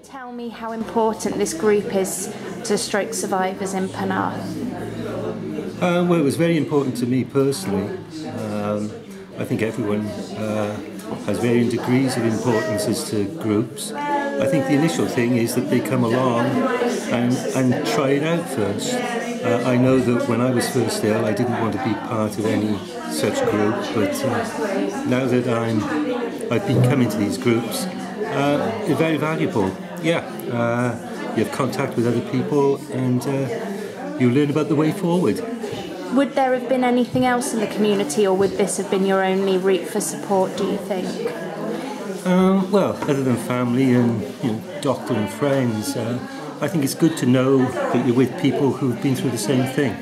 Tell me how important this group is to stroke survivors in Penarth. Well, it was very important to me personally. I think everyone has varying degrees of importance as to groups. I think the initial thing is that they come along and try it out first. I know that when I was first ill, I didn't want to be part of any such group, but now that I've been coming to these groups, they're very valuable. Yeah, you have contact with other people and you learn about the way forward. Would there have been anything else in the community, or would this have been your only route for support, do you think? Well, other than family and doctor and friends, I think it's good to know that you're with people who've been through the same thing.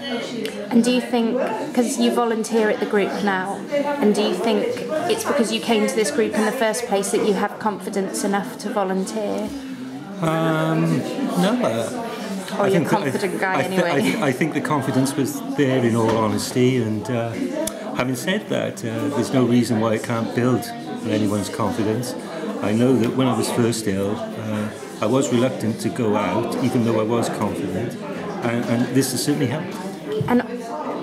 And do you think, because you volunteer at the group now, and do you think it's because you came to this group in the first place that you have confidence enough to volunteer? No. Or you're a confident guy anyway? I think the confidence was there, in all honesty, and having said that, there's no reason why it can't build on anyone's confidence. I know that when I was first ill, I was reluctant to go out, even though I was confident, and this has certainly helped. And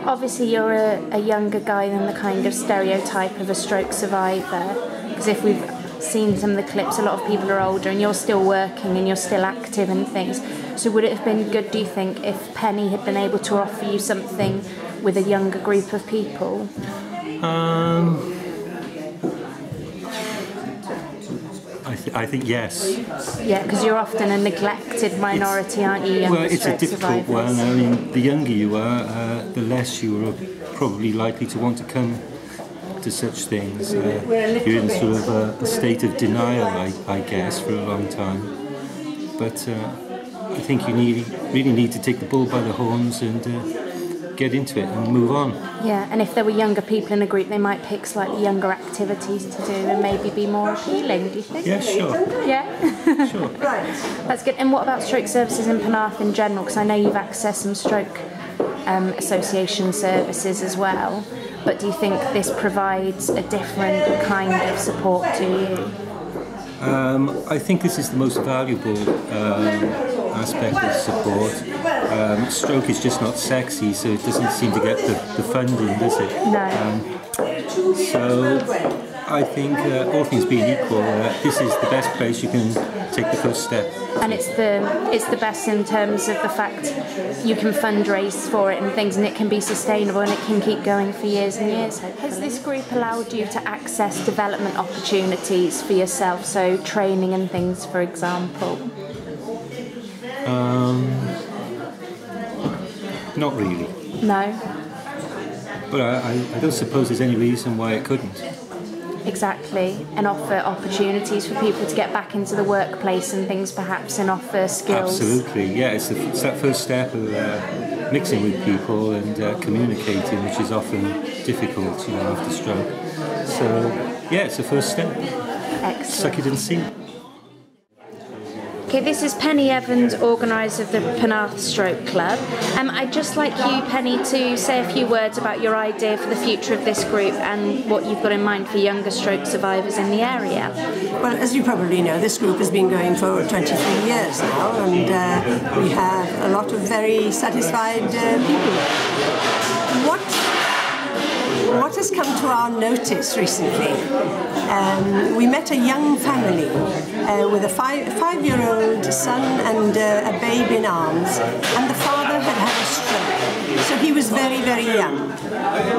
obviously you're a younger guy than the kind of stereotype of a stroke survivor, because if we've seen some of the clips, a lot of people are older and you're still working and you're still active and things. So would it have been good, do you think, if Penny had been able to offer you something with a younger group of people? I think yes. Yeah, because you're often a neglected minority, aren't you? Well, it's a difficult one. I mean, the younger you are, the less you are probably likely to want to come to such things. You're in sort of a state of denial, I guess, for a long time. But I think you really need to take the bull by the horns and get into it and move on. Yeah, and if there were younger people in a group, they might pick slightly younger activities to do and maybe be more appealing, do you think? Yeah, sure. Yeah? Sure. That's good. And what about stroke services in Penarth in general? Because I know you've accessed some stroke association services as well, but do you think this provides a different kind of support to you? I think this is the most valuable aspect of support. Stroke is just not sexy, so it doesn't seem to get the funding, does it? No. So I think, all things being equal, this is the best place you can take the first step. And it's the best in terms of the fact you can fundraise for it and things, and it can be sustainable and it can keep going for years and years. Has this group allowed you to access development opportunities for yourself, so training and things, for example? Not really. No? But I don't suppose there's any reason why it couldn't. Exactly, and offer opportunities for people to get back into the workplace and things perhaps, and offer skills. Absolutely, yeah, it's that first step of mixing with people and communicating, which is often difficult, after stroke. So, yeah, it's the first step. Excellent. Suck it and see. Okay, this is Penny Evans, organiser of the Penarth Stroke Club. I'd just like you, Penny, to say a few words about your idea for the future of this group and what you've got in mind for younger stroke survivors in the area. Well, as you probably know, this group has been going for 23 years now, and we have a lot of very satisfied people. What has come to our notice recently, we met a young family with a five-year-old son and a babe in arms, and the father had had a stroke, so he was very, very young.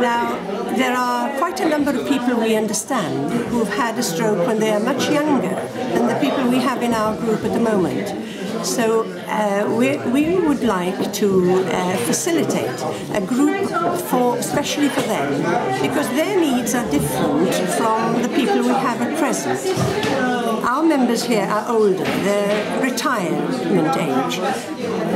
Now, there are quite a number of people we understand who've had a stroke when they are much younger than the people we have in our group at the moment. So we would like to facilitate a group especially for them, because their needs are different from the people we have at present. Our members here are older, they're retirement age.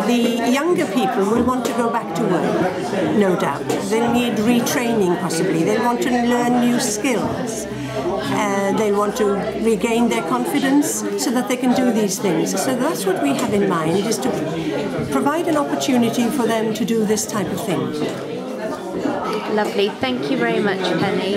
The younger people will want to go back to work, no doubt. They'll need retraining possibly, they'll want to learn new skills. They want to regain their confidence so that they can do these things. So that's what we have in mind, is to provide an opportunity for them to do this type of thing. Lovely. Thank you very much, Penny.